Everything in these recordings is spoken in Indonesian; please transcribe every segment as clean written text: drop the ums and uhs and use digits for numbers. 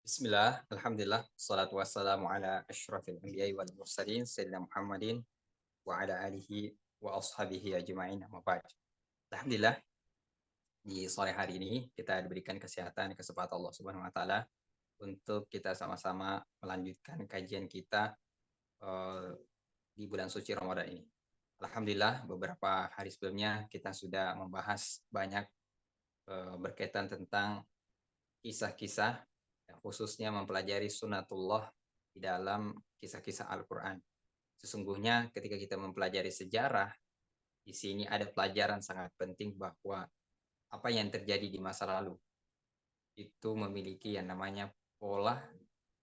Bismillah, alhamdulillah, salatu wassalamu ala ashrafil anbiya'i wal mursalin, Sayyidina Muhammadin wa ala alihi wa ashabihi ajma'in amma ba'd. Alhamdulillah, di sore hari ini kita diberikan kesehatan, kesempatan Allah Subhanahu wa taala untuk kita sama-sama melanjutkan kajian kita eh, di bulan suci Ramadan ini. Alhamdulillah, beberapa hari sebelumnya kita sudah membahas banyak berkaitan tentang kisah-kisah, khususnya mempelajari sunatullah di dalam kisah-kisah Al-Quran. Sesungguhnya ketika kita mempelajari sejarah, di sini ada pelajaran sangat penting bahwa apa yang terjadi di masa lalu itu memiliki yang namanya pola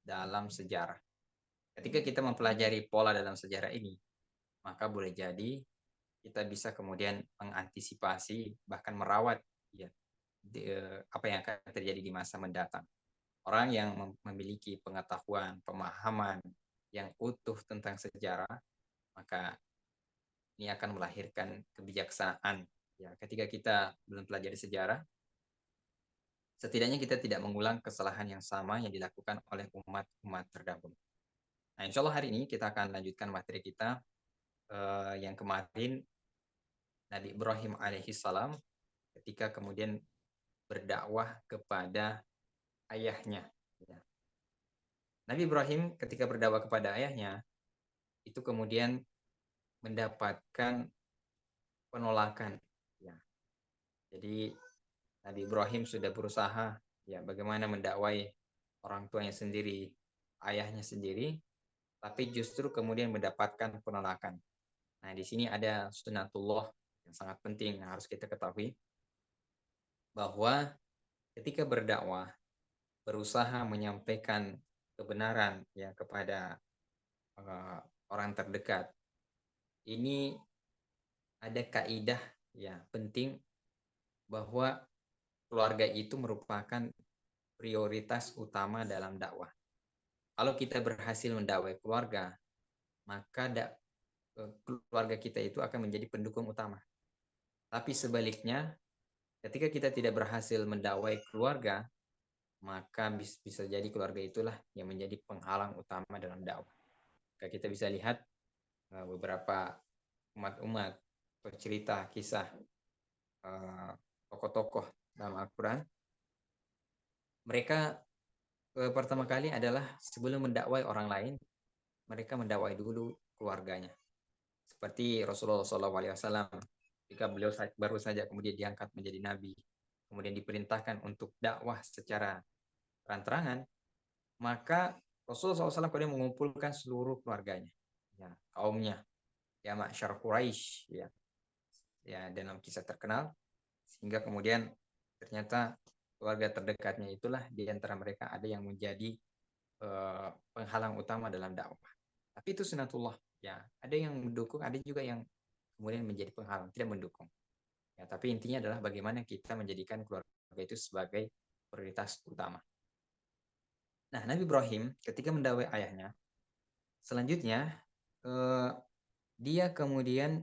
dalam sejarah. Ketika kita mempelajari pola dalam sejarah ini, maka boleh jadi kita bisa kemudian mengantisipasi bahkan merawat ya, apa yang akan terjadi di masa mendatang. Orang yang memiliki pengetahuan, pemahaman yang utuh tentang sejarah, maka ini akan melahirkan kebijaksanaan. Ya, ketika kita belum pelajari sejarah, setidaknya kita tidak mengulang kesalahan yang sama yang dilakukan oleh umat-umat terdahulu. Nah, insya Allah hari ini kita akan lanjutkan materi kita yang kemarin Nabi Ibrahim alaihissalam ketika kemudian berdakwah kepada ayahnya. Ya. Nabi Ibrahim ketika berdakwah kepada ayahnya itu kemudian mendapatkan penolakan. Ya. Jadi Nabi Ibrahim sudah berusaha ya bagaimana mendakwai orang tuanya sendiri, ayahnya sendiri, tapi justru kemudian mendapatkan penolakan. Nah, di sini ada sunatullah yang sangat penting yang harus kita ketahui bahwa ketika berdakwah, berusaha menyampaikan kebenaran ya kepada uh, orang terdekat. Ini ada kaidah ya penting bahwa keluarga itu merupakan prioritas utama dalam dakwah. Kalau kita berhasil mendakwai keluarga, maka keluarga kita itu akan menjadi pendukung utama. Tapi sebaliknya, ketika kita tidak berhasil mendakwai keluarga, maka bisa jadi keluarga itulah yang menjadi penghalang utama dalam dakwah. Kita bisa lihat beberapa umat-umat atau cerita kisah tokoh-tokoh dalam Al-Quran. Mereka pertama kali adalah sebelum mendakwai orang lain, mereka mendakwai dulu keluarganya. Seperti Rasulullah SAW, ketika beliau baru saja kemudian diangkat menjadi nabi, kemudian diperintahkan untuk dakwah secara terang-terangan, maka Rasulullah SAW kemudian mengumpulkan seluruh keluarganya, ya, kaumnya, ya Ma'syar Quraisy, ya dalam kisah terkenal, sehingga kemudian ternyata keluarga terdekatnya itulah di antara mereka ada yang menjadi penghalang utama dalam dakwah. Tapi itu sunatullah, ya. Ada yang mendukung, ada juga yang kemudian menjadi penghalang, tidak mendukung. Ya, tapi intinya adalah bagaimana kita menjadikan keluarga itu sebagai prioritas utama. Nah, Nabi Ibrahim ketika mendakwai ayahnya, selanjutnya dia kemudian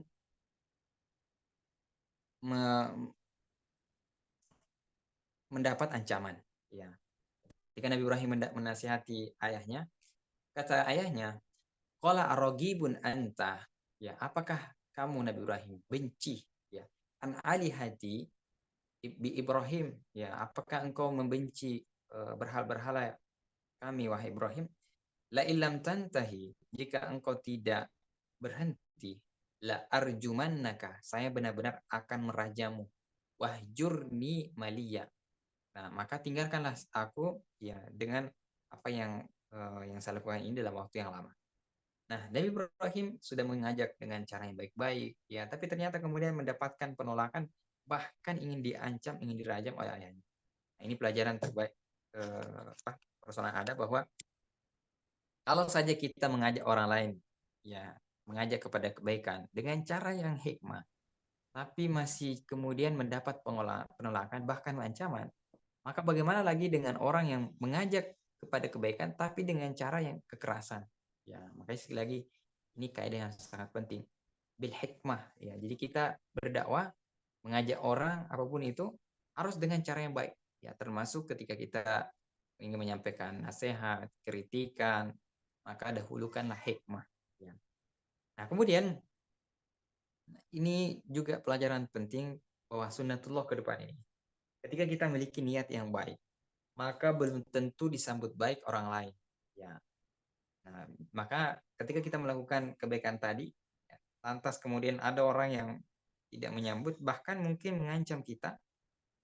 mendapat ancaman. Ya, ketika Nabi Ibrahim menasihati ayahnya, kata ayahnya, qala aragibun anta, ya, apakah kamu Nabi Ibrahim benci ya an alihati bi Ibrahim, ya, apakah engkau membenci berhala-berhala kami wahai Ibrahim? La illam tantahi, jika engkau tidak berhenti, la arjumannaka, saya benar-benar akan merajamu. Wahjurni maliya. Nah, maka tinggalkanlah aku ya dengan apa yang saya lakukan ini dalam waktu yang lama. Nah, Nabi Ibrahim sudah mengajak dengan cara yang baik-baik, ya, tapi ternyata kemudian mendapatkan penolakan, bahkan ingin diancam, ingin dirajam oleh ayahnya. Nah, ini pelajaran terbaik personal ada bahwa kalau saja kita mengajak orang lain, ya, mengajak kepada kebaikan dengan cara yang hikmah, tapi masih kemudian mendapat penolakan bahkan ancaman, maka bagaimana lagi dengan orang yang mengajak kepada kebaikan tapi dengan cara yang kekerasan? Ya, makanya sekali lagi ini kaidah yang sangat penting. Bil hikmah, ya. Jadi kita berdakwah, mengajak orang apapun itu harus dengan cara yang baik. Ya, termasuk ketika kita ingin menyampaikan nasihat, kritikan, maka dahulukanlah hikmah. Ya. Nah, kemudian ini juga pelajaran penting bahwa sunnatullah ke depan ini. Ketika kita memiliki niat yang baik, maka belum tentu disambut baik orang lain. Ya. Nah, maka ketika kita melakukan kebaikan tadi, ya, lantas kemudian ada orang yang tidak menyambut, bahkan mungkin mengancam kita,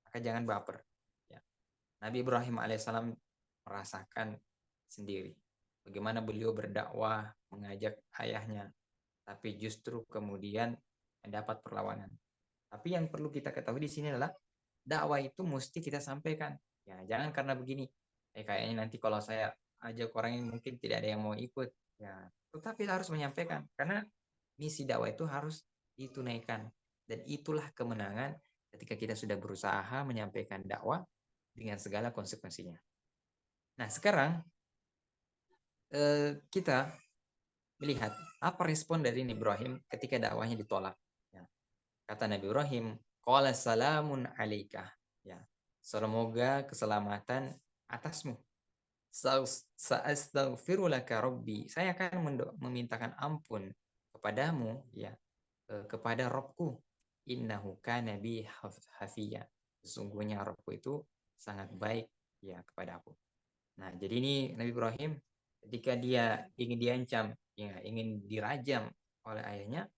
maka jangan baper. Ya. Nabi Ibrahim alaihissalam merasakan sendiri bagaimana beliau berdakwah, mengajak ayahnya, tapi justru kemudian mendapat perlawanan. Tapi yang perlu kita ketahui di sini adalah dakwah itu mesti kita sampaikan. Ya, jangan karena begini, kayaknya nanti kalau saya ajak orang yang mungkin tidak ada yang mau ikut. Ya, tetapi harus menyampaikan karena misi dakwah itu harus ditunaikan dan itulah kemenangan ketika kita sudah berusaha menyampaikan dakwah dengan segala konsekuensinya. Nah, sekarang kita melihat apa respon dari Nabi Ibrahim ketika dakwahnya ditolak. Ya. Kata Nabi Ibrahim, qala salamun alaika. Ya. Semoga keselamatan atasmu. Sa'astaghfiru laka rabbi. Saya akan memintakan ampun kepadamu, ya, kepada Robku. Innahu kana bi hafiya. Sesungguhnya Robku itu sangat baik, ya, kepada aku. Nah, jadi ini Nabi Ibrahim ketika dia ingin diancam, ya, ingin dirajam oleh ayahnya,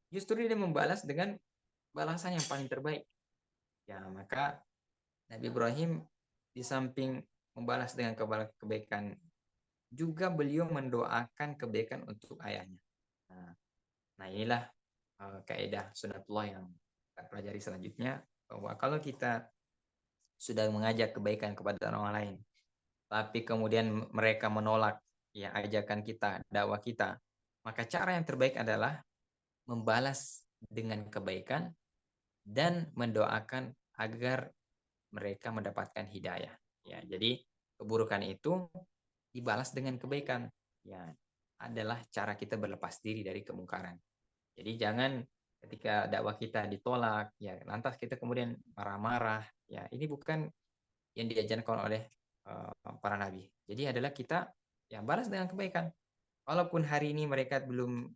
justru dia membalas dengan balasan yang paling terbaik. Ya, maka Nabi Ibrahim di samping membalas dengan kebaikan, juga beliau mendoakan kebaikan untuk ayahnya. Nah inilah kaidah sunatullah yang kita pelajari selanjutnya, bahwa kalau kita sudah mengajak kebaikan kepada orang lain, tapi kemudian mereka menolak, ya, ajakan kita, dakwah kita, maka cara yang terbaik adalah membalas dengan kebaikan dan mendoakan agar mereka mendapatkan hidayah. Ya, jadi keburukan itu dibalas dengan kebaikan. Ya, adalah cara kita berlepas diri dari kemungkaran. Jadi jangan ketika dakwah kita ditolak, ya lantas kita kemudian marah-marah. Ya, ini bukan yang diajarkan oleh para nabi. Jadi adalah kita yang balas dengan kebaikan. Walaupun hari ini mereka belum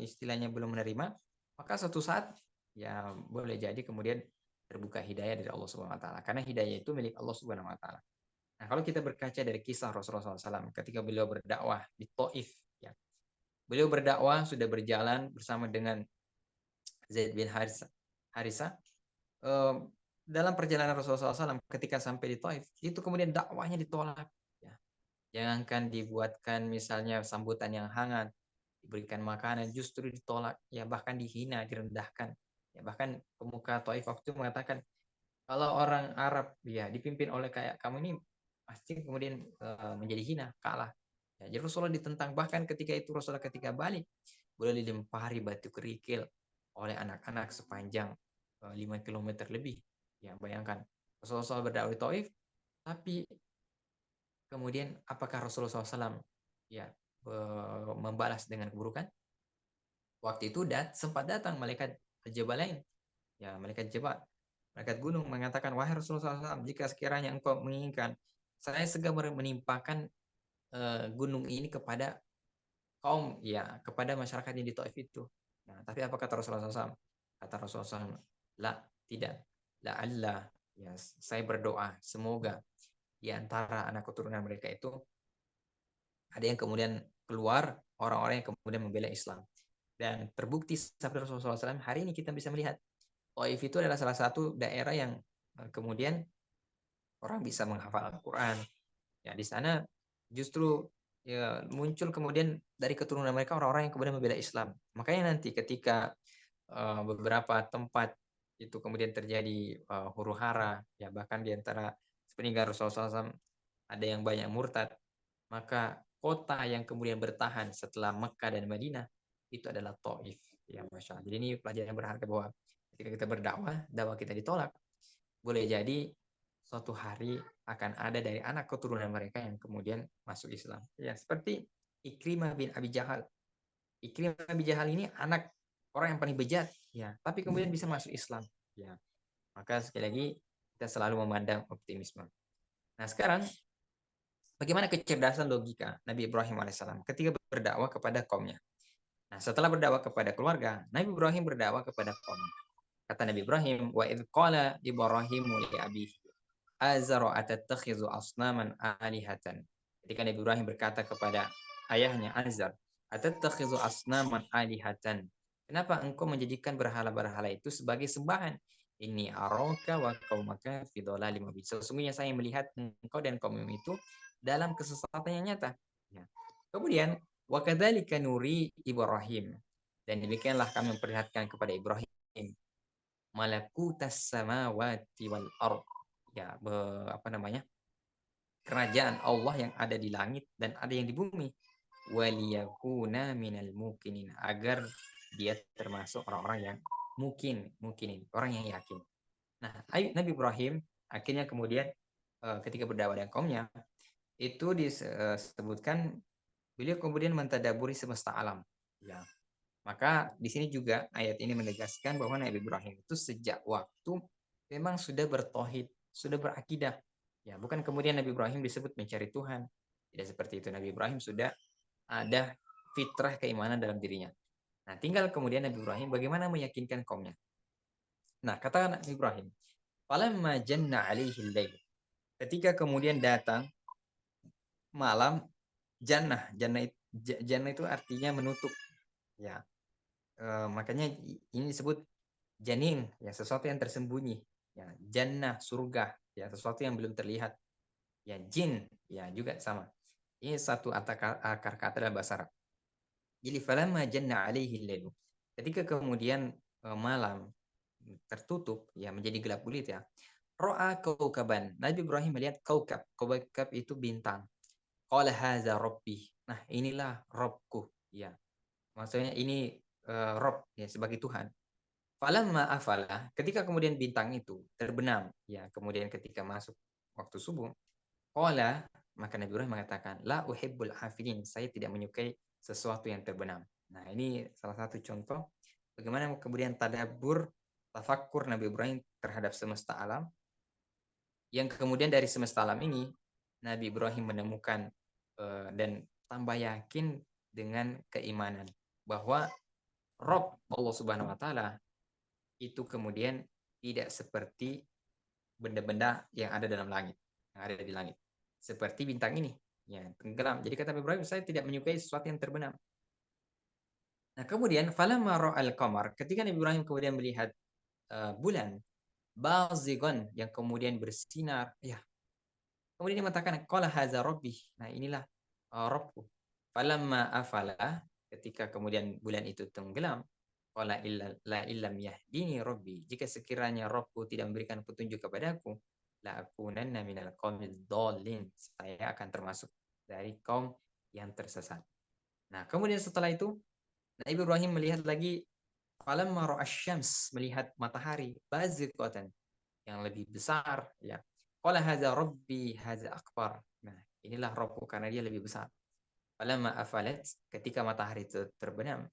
istilahnya belum menerima, maka suatu saat ya boleh jadi kemudian terbuka hidayah dari Allah Subhanahu wa taala. Karena hidayah itu milik Allah Subhanahu wa taala. Nah, kalau kita berkaca dari kisah Rasulullah SAW ketika beliau berdakwah di Taif, ya. Beliau berdakwah sudah berjalan bersama dengan Zaid bin Harisa. Eh, dalam perjalanan Rasulullah SAW ketika sampai di Taif, itu kemudian dakwahnya ditolak. Ya. Jangankan dibuatkan misalnya sambutan yang hangat, diberikan makanan, justru ditolak, ya bahkan dihina, direndahkan. Ya, bahkan pemuka Taif waktu itu mengatakan, kalau orang Arab ya dipimpin oleh kayak kamu ini pasti kemudian menjadi hina, kalah. Ya, jadi Rasulullah ditentang, bahkan ketika itu Rasulullah ketika balik boleh dilempari batu kerikil oleh anak-anak sepanjang 5 km lebih. Ya, bayangkan Rasulullah berdakwah di Taif, tapi kemudian apakah Rasulullah SAW ya membalas dengan keburukan? Waktu itu sempat datang malaikat Jabalain, ya malaikat Jabal, malaikat gunung mengatakan, wahai Rasulullah SAW, jika sekiranya engkau menginginkan, saya segera menimpakan gunung ini kepada kaum, ya kepada masyarakat yang di Taif itu. Nah, tapi apa kata Rasulullah SAW? Kata Rasulullah SAW, la, tidak, la Allah, ya saya berdoa semoga di antara anak keturunan mereka itu ada yang kemudian keluar orang-orang yang kemudian membela Islam. Dan terbukti sabda Rasulullah SAW, hari ini kita bisa melihat Taif itu adalah salah satu daerah yang kemudian orang bisa menghafal Al-Quran. Ya, di sana justru ya muncul kemudian dari keturunan mereka orang-orang yang kemudian membela Islam. Makanya nanti ketika beberapa tempat itu kemudian terjadi huru-hara, ya bahkan di antara sepeninggal Rasulullah SAW ada yang banyak murtad, maka kota yang kemudian bertahan setelah Mekah dan Madinah itu adalah Taif. Ya, Masya Allah. Jadi ini pelajaran yang berharga bahwa ketika kita berdakwah, dakwah kita ditolak, boleh jadi suatu hari akan ada dari anak keturunan mereka yang kemudian masuk Islam. Ya, seperti Ikrimah bin Abi Jahal. Ikrimah bin Abi Jahal ini anak orang yang paling bejat, ya, tapi kemudian bisa masuk Islam. Ya, maka sekali lagi kita selalu memandang optimisme. Nah, sekarang Bagaimana kecerdasan logika Nabi Ibrahim alaihissalam ketika berdakwah kepada kaumnya. Nah, setelah berdakwah kepada keluarga, Nabi Ibrahim berdakwah kepada kaumnya. Kata Nabi Ibrahim, wa idh qala Ibrahimu li abihi azara atattakhidhu asnaman alihatan. Ketika Nabi Ibrahim berkata kepada ayahnya Azar, atattakhidhu asnaman alihatan. Kenapa engkau menjadikan berhala-berhala itu sebagai sembahan? Ini araka wa qaumaka fi dhalalim mubin. Sesungguhnya saya melihat engkau dan kaum itu dalam kesesatan yang nyata. Ya. Kemudian wa kadzalika nuri Ibrahim. Dan demikianlah kami memperlihatkan kepada Ibrahim malakutas samawati wal ard. Ya, apa namanya? Kerajaan Allah yang ada di langit dan ada yang di bumi. Waliyakuna minal mukinin, agar dia termasuk orang-orang yang mukinin, orang yang yakin. Nah, Nabi Ibrahim akhirnya kemudian ketika berdakwah dengan kaumnya itu disebutkan beliau kemudian mentadaburi semesta alam. Ya, maka di sini juga ayat ini menegaskan bahwa Nabi Ibrahim itu sejak waktu memang sudah bertauhid, sudah berakidah. Ya, bukan kemudian Nabi Ibrahim disebut mencari Tuhan. Tidak seperti itu. Nabi Ibrahim sudah ada fitrah keimanan dalam dirinya. Nah, tinggal kemudian Nabi Ibrahim bagaimana meyakinkan kaumnya. Nah, kata Nabi Ibrahim, "Falamma janna 'alaihi lail." Ketika kemudian datang malam, jannah itu artinya menutup. Ya, makanya ini disebut janin, ya sesuatu yang tersembunyi. Ya, jannah surga, ya sesuatu yang belum terlihat. Ya, jin, ya juga sama. Ini satu akar kata dalam bahasa Arab. Jadi falamma janna alaihi lailu. Ketika kemudian malam tertutup, ya menjadi gelap gulita, ro'a kaukaban. Nabi Ibrahim melihat kaukab. Kaukab itu bintang. Qala hadza rabbi. Nah, inilah Robku. Ya, maksudnya ini Rob, ya sebagai Tuhan. Falamma afala, ketika kemudian bintang itu terbenam, ya kemudian ketika masuk waktu subuh, qala, maka Nabi Ibrahim mengatakan, la uhibbul hafidin, saya tidak menyukai sesuatu yang terbenam. Nah, ini salah satu contoh bagaimana kemudian tadabbur, tafakkur Nabi Ibrahim terhadap semesta alam, yang kemudian dari semesta alam ini Nabi Ibrahim menemukan dan tambah yakin dengan keimanan bahwa Rob Allah Subhanahu wa taala itu kemudian tidak seperti benda-benda yang ada dalam langit, yang ada di langit. Seperti bintang ini, ya tenggelam. Jadi kata Ibrahim, saya tidak menyukai sesuatu yang terbenam. Nah, kemudian falamma ra'al qamar, ketika Nabi Ibrahim kemudian melihat bulan bazigon yang kemudian bersinar, ya. Kemudian dia mengatakan qala hadza rabbi. Nah, inilah Rabbku. Falamma afala, ketika kemudian bulan itu tenggelam, qala la illam yahdini rabbi. Jika sekiranya Rabbku tidak memberikan petunjuk kepadaku, la akunanna minal qaumidz dhalin. Saya akan termasuk dari kaum yang tersesat. Nah, kemudian setelah itu Nabi Ibrahim melihat lagi falamma ra'asyams, melihat matahari baziqatan yang lebih besar, ya. Qala hadza rabbi hadza akbar. Nah, inilah Rabbku karena dia lebih besar. Falamma afalat, ketika matahari itu terbenam,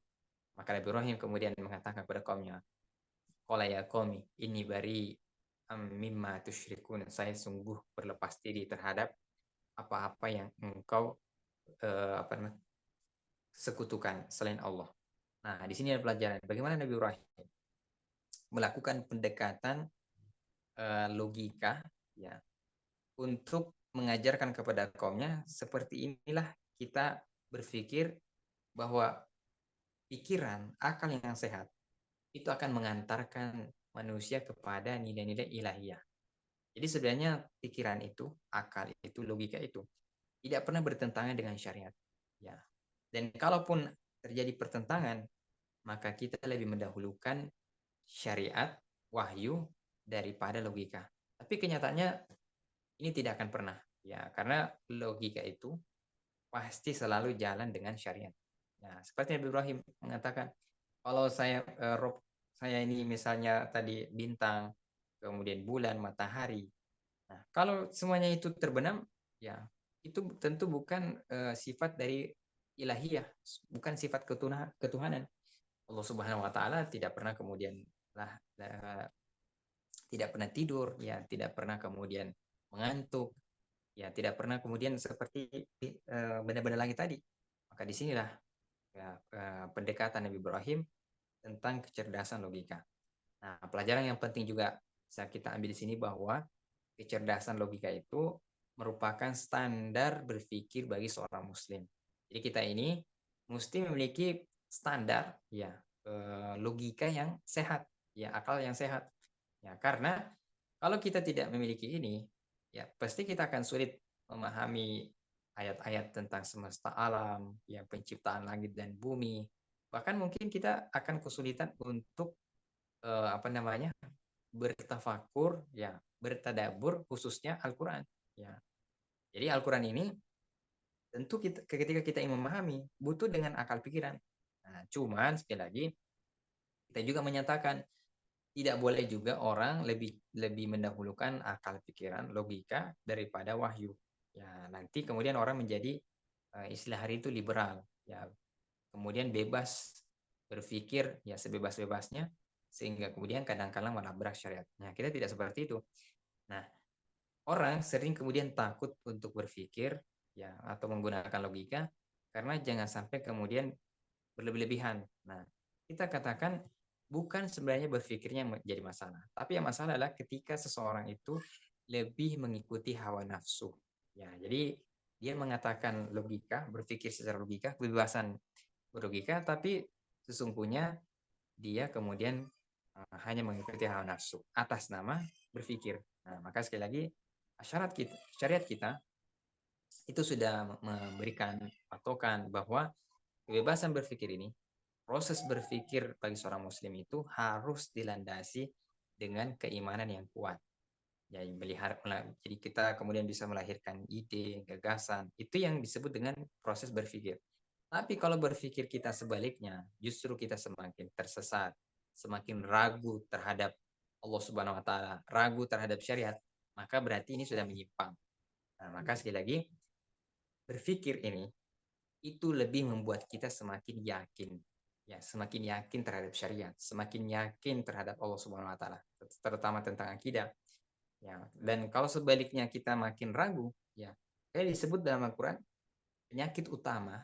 maka Nabi Ibrahim kemudian mengatakan kepada kaumnya, qala ya qaumi inni bari mimma tusyrikun. Saya sungguh berlepas diri terhadap apa-apa yang engkau apa namanya, sekutukan selain Allah. Nah, di sini ada pelajaran bagaimana Nabi Ibrahim melakukan pendekatan logika, ya, untuk mengajarkan kepada kaumnya seperti inilah kita berpikir bahwa pikiran, akal yang sehat itu akan mengantarkan manusia kepada nilai-nilai ilahiyah. Jadi sebenarnya pikiran itu, akal itu, logika itu tidak pernah bertentangan dengan syariat. Ya. Dan kalaupun terjadi pertentangan, maka kita lebih mendahulukan syariat, wahyu daripada logika. Tapi kenyataannya ini tidak akan pernah, ya, karena logika itu pasti selalu jalan dengan syariat. Nah, seperti Nabi Ibrahim mengatakan, kalau saya ini misalnya tadi bintang, kemudian bulan, matahari. Nah, kalau semuanya itu terbenam, ya itu tentu bukan sifat dari ilahiyah, bukan sifat ketuhanan. Allah Subhanahu wa taala tidak pernah kemudian tidak pernah tidur, ya, tidak pernah kemudian mengantuk. Ya, tidak pernah kemudian seperti benda-benda langit tadi. Maka disinilah ya, pendekatan Nabi Ibrahim tentang kecerdasan logika. Nah, pelajaran yang penting juga bisa kita ambil di sini bahwa kecerdasan logika itu merupakan standar berpikir bagi seorang muslim. Jadi kita ini mesti memiliki standar ya logika yang sehat, ya akal yang sehat. Ya, karena kalau kita tidak memiliki ini, ya pasti kita akan sulit memahami ayat-ayat tentang semesta alam, ya penciptaan langit dan bumi. Bahkan mungkin kita akan kesulitan untuk apa namanya? Bertafakur, ya, bertadabur khususnya Al-Qur'an, ya. Jadi Al-Qur'an ini tentu ketika kita ingin memahami butuh dengan akal pikiran. Nah, cuman sekali lagi kita juga menyatakan tidak boleh juga orang lebih lebih mendahulukan akal pikiran, logika daripada wahyu. Ya, nanti kemudian orang menjadi istilah hari itu liberal, ya. Kemudian bebas berpikir ya sebebas-bebasnya sehingga kemudian kadang-kala menabrak syariat. Nah, kita tidak seperti itu. Nah, orang sering kemudian takut untuk berpikir ya atau menggunakan logika karena jangan sampai kemudian berlebih-lebihan. Nah, kita katakan bukan sebenarnya berpikirnya menjadi masalah, tapi yang masalah adalah ketika seseorang itu lebih mengikuti hawa nafsu. Ya, jadi dia mengatakan logika, berpikir secara logika, kebebasan berlogika, tapi sesungguhnya dia kemudian hanya mengikuti hawa nafsu atas nama berpikir. Nah, maka sekali lagi syariat kita itu sudah memberikan patokan bahwa kebebasan berpikir ini, proses berpikir bagi seorang muslim itu harus dilandasi dengan keimanan yang kuat. Jadi kita kemudian bisa melahirkan ide, gagasan, itu yang disebut dengan proses berpikir. Tapi kalau berpikir kita sebaliknya, justru kita semakin tersesat, semakin ragu terhadap Allah Subhanahu wa taala, ragu terhadap syariat, maka berarti ini sudah menyimpang. Nah, maka sekali lagi berpikir ini itu lebih membuat kita semakin yakin. Ya, semakin yakin terhadap syariat, semakin yakin terhadap Allah Subhanahu wa taala, terutama tentang akidah. Ya, dan kalau sebaliknya kita makin ragu, ya, kayak disebut dalam Al-Qur'an, penyakit utama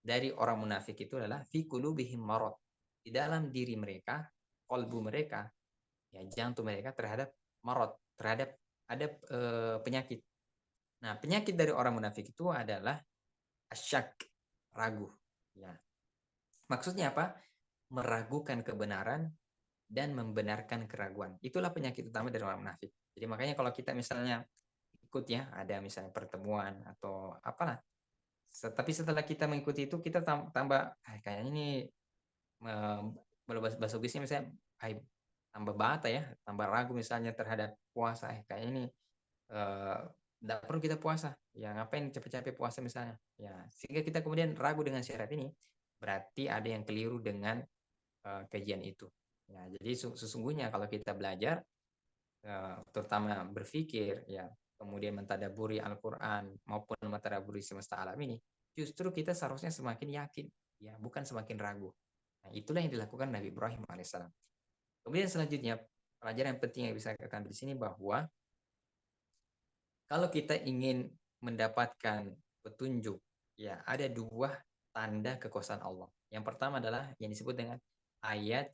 dari orang munafik itu adalah fi qulubihim marad. Di dalam diri mereka, kalbu mereka, ya jantung mereka terhadap marad, terhadap ada penyakit. Nah, penyakit dari orang munafik itu adalah asyak, ragu. Ya. Maksudnya apa? Meragukan kebenaran dan membenarkan keraguan. Itulah penyakit utama dari orang munafik. Jadi makanya kalau kita misalnya ikut ya, ada misalnya pertemuan atau apalah. Tapi setelah kita mengikuti itu kita tambah kayaknya ini bahasa Inggrisnya misalnya tambah bata ya, tambah ragu misalnya terhadap puasa. Kayaknya ini eh, nggak perlu kita puasa. Ya ngapain capek-capek puasa misalnya. Ya sehingga kita kemudian ragu dengan syarat ini. Berarti ada yang keliru dengan kajian itu. Ya, jadi sesungguhnya kalau kita belajar terutama berpikir ya kemudian mentadaburi Al-Qur'an maupun mentadaburi semesta alam ini justru kita seharusnya semakin yakin ya bukan semakin ragu. Nah, itulah yang dilakukan Nabi Ibrahim alaihissalam. Kemudian selanjutnya pelajaran yang penting yang bisa kita ambil di sini bahwa kalau kita ingin mendapatkan petunjuk ya ada dua tanda kekuasaan Allah. Yang pertama adalah yang disebut dengan ayat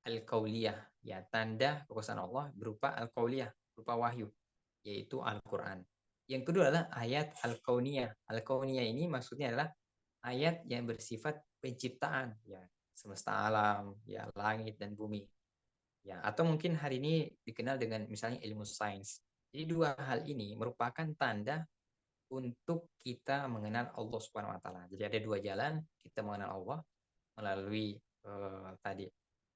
al-qauliyah, ya tanda kekuasaan Allah berupa al-qauliyah, berupa wahyu, yaitu Al-Qur'an. Yang kedua adalah ayat al-kauniyah. Al-kauniyah ini maksudnya adalah ayat yang bersifat penciptaan, ya semesta alam, ya langit dan bumi. Ya, atau mungkin hari ini dikenal dengan misalnya ilmu sains. Jadi dua hal ini merupakan tanda untuk kita mengenal Allah Subhanahu wa taala. Jadi ada dua jalan kita mengenal Allah melalui tadi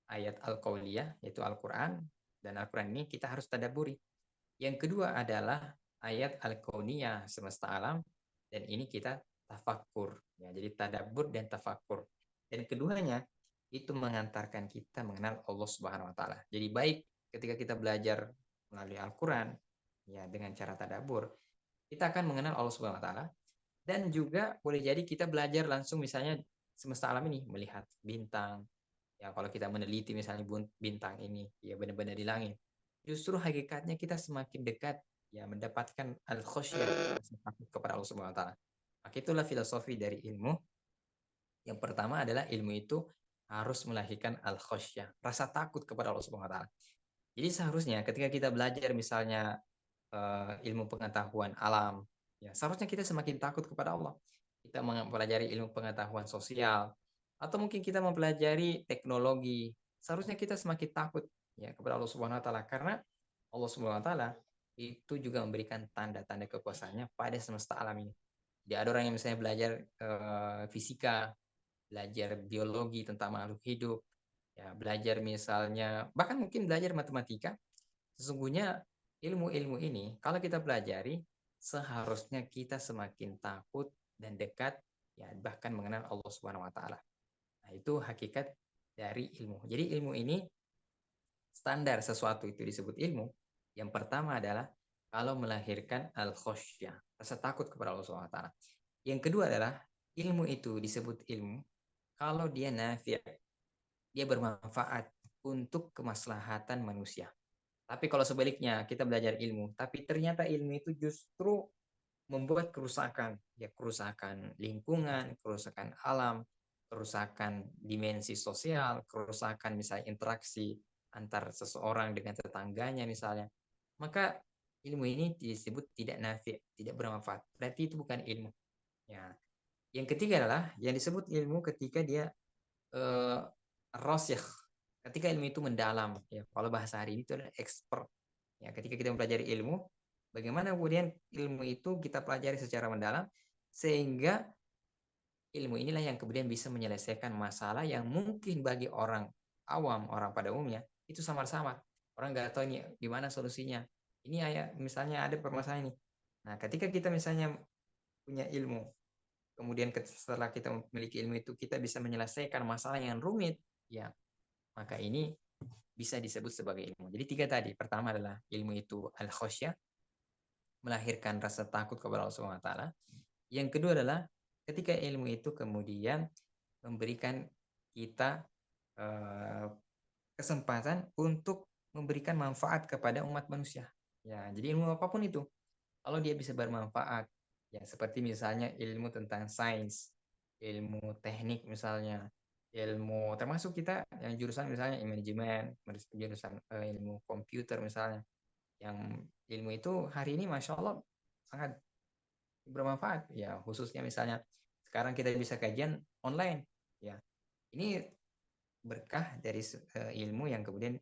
ayat al-qauliyah yaitu Al-Qur'an dan Al-Qur'an ini kita harus tadabburi. Yang kedua adalah ayat al-kauniyah semesta alam dan ini kita tafakkur ya. Jadi tadabbur dan tafakkur. Dan keduanya itu mengantarkan kita mengenal Allah Subhanahu wa taala. Jadi baik ketika kita belajar melalui Al-Qur'an ya dengan cara tadabbur, kita akan mengenal Allah Subhanahu wa taala dan juga boleh jadi kita belajar langsung misalnya semesta alam ini melihat bintang. Ya kalau kita meneliti misalnya bintang ini ya benar-benar di langit. Justru hakikatnya kita semakin dekat ya mendapatkan al-khasyah, rasa takut kepada Allah Subhanahu wa taala. Maka itulah filosofi dari ilmu. Yang pertama adalah ilmu itu harus melahirkan al-khasyah, rasa takut kepada Allah Subhanahu wa taala. Jadi seharusnya ketika kita belajar misalnya ilmu pengetahuan alam, ya seharusnya kita semakin takut kepada Allah. Kita mempelajari ilmu pengetahuan sosial, atau mungkin kita mempelajari teknologi, seharusnya kita semakin takut ya kepada Allah Subhanahu wa taala karena Allah Subhanahu wa taala itu juga memberikan tanda-tanda kekuasaannya pada semesta alam ini. Jadi ada orang yang misalnya belajar fisika, belajar biologi tentang makhluk hidup, ya belajar misalnya bahkan mungkin belajar matematika. Sesungguhnya ilmu-ilmu ini kalau kita pelajari, seharusnya kita semakin takut dan dekat, ya bahkan mengenal Allah Subhanahu wa taala. Nah, itu hakikat dari ilmu. Jadi ilmu ini standar sesuatu itu disebut ilmu. Yang pertama adalah kalau melahirkan al-khosyah, rasa takut kepada Allah Subhanahu wa taala. Yang kedua adalah ilmu itu disebut ilmu kalau dia nafi', dia bermanfaat untuk kemaslahatan manusia. Tapi kalau sebaliknya kita belajar ilmu, tapi ternyata ilmu itu justru membuat kerusakan, ya kerusakan lingkungan, kerusakan alam, kerusakan dimensi sosial, kerusakan misalnya interaksi antar seseorang dengan tetangganya misalnya. Maka ilmu ini disebut tidak nafi, tidak bermanfaat. Berarti itu bukan ilmu. Ya. Yang ketiga adalah yang disebut ilmu ketika dia eh, rasyikh, ketika ilmu itu mendalam. Ya, kalau bahasa hari ini itu adalah expert. Ya, ketika kita mempelajari ilmu, bagaimana kemudian ilmu itu kita pelajari secara mendalam sehingga ilmu inilah yang kemudian bisa menyelesaikan masalah yang mungkin bagi orang awam, orang pada umumnya itu samar-samar. Orang nggak tahu ini gimana solusinya. Ini ya misalnya ada permasalahan ini. Nah, ketika kita misalnya punya ilmu, kemudian setelah kita memiliki ilmu itu kita bisa menyelesaikan masalah yang rumit, ya maka ini bisa disebut sebagai ilmu. Jadi tiga tadi. Pertama adalah ilmu itu al-khosyah, melahirkan rasa takut kepada Allah Subhanahu wa taala. Yang kedua adalah ketika ilmu itu kemudian memberikan kita eh, kesempatan untuk memberikan manfaat kepada umat manusia. Ya, jadi ilmu apapun itu, kalau dia bisa bermanfaat, ya seperti misalnya ilmu tentang sains, ilmu teknik misalnya, ilmu termasuk kita yang jurusan misalnya manajemen, jurusan ilmu komputer misalnya, yang ilmu itu hari ini masya Allah sangat bermanfaat ya, khususnya misalnya sekarang kita bisa kajian online ya, ini berkah dari ilmu yang kemudian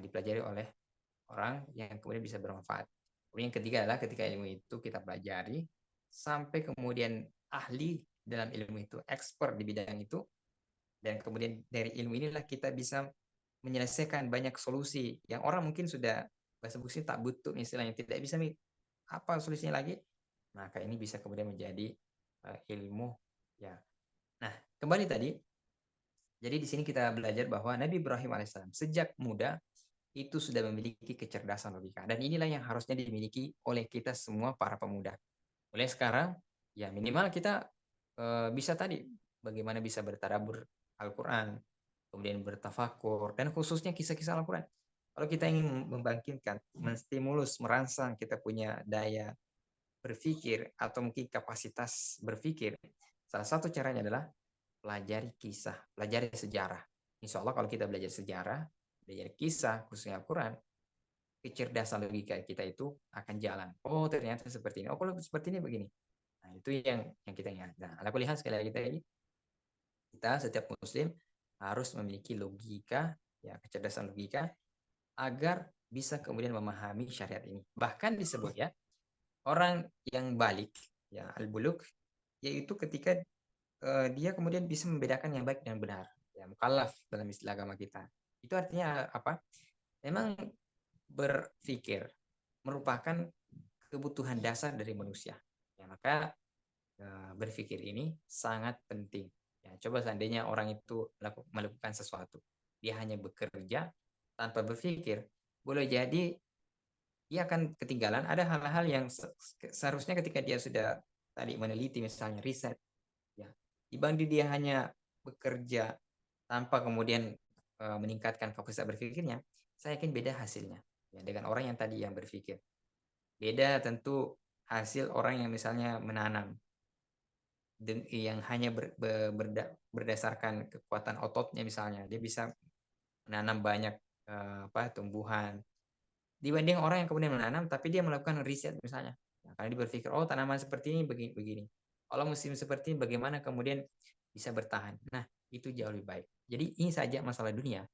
dipelajari oleh orang yang kemudian bisa bermanfaat. Kemudian yang ketiga adalah ketika ilmu itu kita pelajari sampai kemudian ahli dalam ilmu itu, expert di bidang itu, dan kemudian dari ilmu inilah kita bisa menyelesaikan banyak solusi yang orang mungkin sudah bahasa buku tak butuh istilahnya, tidak bisa apa solusinya lagi, maka ini bisa kemudian menjadi ilmu ya. Nah, kembali tadi, jadi di sini kita belajar bahwa Nabi Ibrahim alaihissalam sejak muda itu sudah memiliki kecerdasan logika, dan inilah yang harusnya dimiliki oleh kita semua para pemuda. Mulai sekarang ya minimal kita bisa tadi bagaimana bisa bertadabbur Al-Qur'an, kemudian bertafakur dan khususnya kisah-kisah Al-Qur'an. Kalau kita ingin membangkitkan, menstimulus, merangsang kita punya daya berpikir atau mungkin kapasitas berpikir, salah satu caranya adalah pelajari kisah, pelajari sejarah. Insya Allah kalau kita belajar sejarah, belajar kisah, khususnya Al-Quran, kecerdasan logika kita itu akan jalan. Oh ternyata seperti ini. Oh kalau seperti ini begini. Nah itu yang kita ingat. Nah, aku lihat sekali lagi tadi, kita setiap muslim harus memiliki logika, ya kecerdasan logika, agar bisa kemudian memahami syariat ini. Bahkan disebut ya, orang yang balik, ya al-buluk, yaitu ketika dia kemudian bisa membedakan yang baik dan benar. Ya, mukallaf dalam istilah agama kita. Itu artinya apa? Memang berpikir merupakan kebutuhan dasar dari manusia. Ya, maka berpikir ini sangat penting. Ya, coba seandainya orang itu melakukan sesuatu, dia hanya bekerja tanpa berpikir, boleh jadi dia akan ketinggalan. Ada hal-hal yang seharusnya ketika dia sudah tadi meneliti misalnya riset, ya dibanding dia hanya bekerja tanpa kemudian meningkatkan kapasitas berpikirnya, saya yakin beda hasilnya ya dengan orang yang tadi yang berpikir. Beda tentu hasil orang yang misalnya menanam yang hanya berdasarkan kekuatan ototnya misalnya, dia bisa menanam banyak tumbuhan dibanding orang yang kemudian menanam tapi dia melakukan riset misalnya. Nah, karena dia berpikir, oh tanaman seperti ini begini, begini. Kalau musim seperti ini bagaimana kemudian bisa bertahan. Nah, itu jauh lebih baik. Jadi ini saja masalah dunia.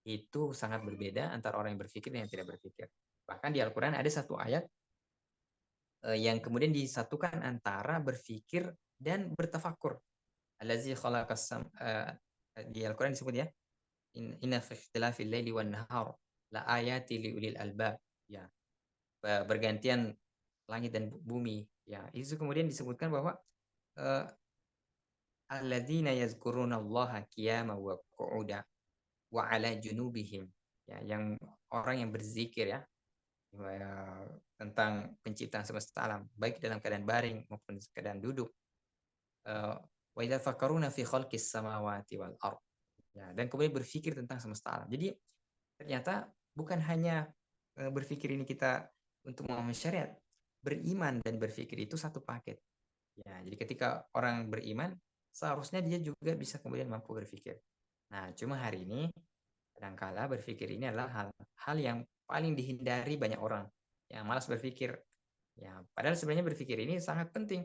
Itu sangat berbeda antara orang yang berpikir dan yang tidak berpikir. Bahkan di Al-Quran ada satu ayat yang kemudian disatukan antara berpikir dan bertafakur. Allazi khalaqas di Al-Quran disebut ya, inna fi ikhtilafil laili wan nahar la ayati liulil albab. Ya, bergantian langit dan bumi. Ya, itu kemudian disebutkan bahwa eh, alladzina yazkurunallaha qiyaman wa qu'uda wa ala junubihim. Ya, yang orang yang berzikir ya, tentang penciptaan semesta alam, baik dalam keadaan baring maupun keadaan duduk. Wa idza fakaruna fi khalqis samawati wal ard. Ya, dan kemudian berpikir tentang semesta alam. Jadi ternyata bukan hanya berpikir ini kita untuk memahami syariat, beriman dan berpikir itu satu paket. Ya, jadi ketika orang beriman, seharusnya dia juga bisa kemudian mampu berpikir. Nah, cuma hari ini kadangkala berpikir ini adalah hal yang paling dihindari banyak orang yang malas berpikir. Ya, padahal sebenarnya berpikir ini sangat penting.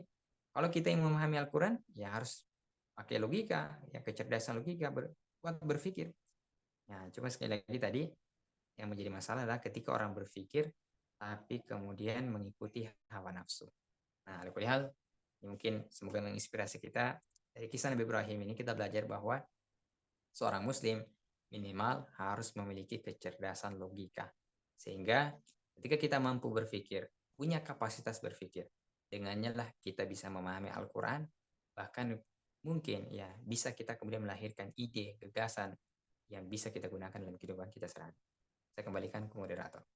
Kalau kita yang memahami Al-Quran, ya harus pakai logika, ya kecerdasan logika buat berpikir. Nah, cuma sekali lagi tadi yang menjadi masalah adalah ketika orang berpikir tapi kemudian mengikuti hawa nafsu. Nah, hal mungkin semoga menginspirasi kita dari kisah Nabi Ibrahim ini kita belajar bahwa seorang muslim minimal harus memiliki kecerdasan logika. Sehingga ketika kita mampu berpikir, punya kapasitas berpikir, dengannya lah kita bisa memahami Al-Quran, bahkan mungkin ya bisa kita kemudian melahirkan ide, gagasan yang bisa kita gunakan dalam kehidupan kita sehari-hari. Saya kembalikan ke moderator.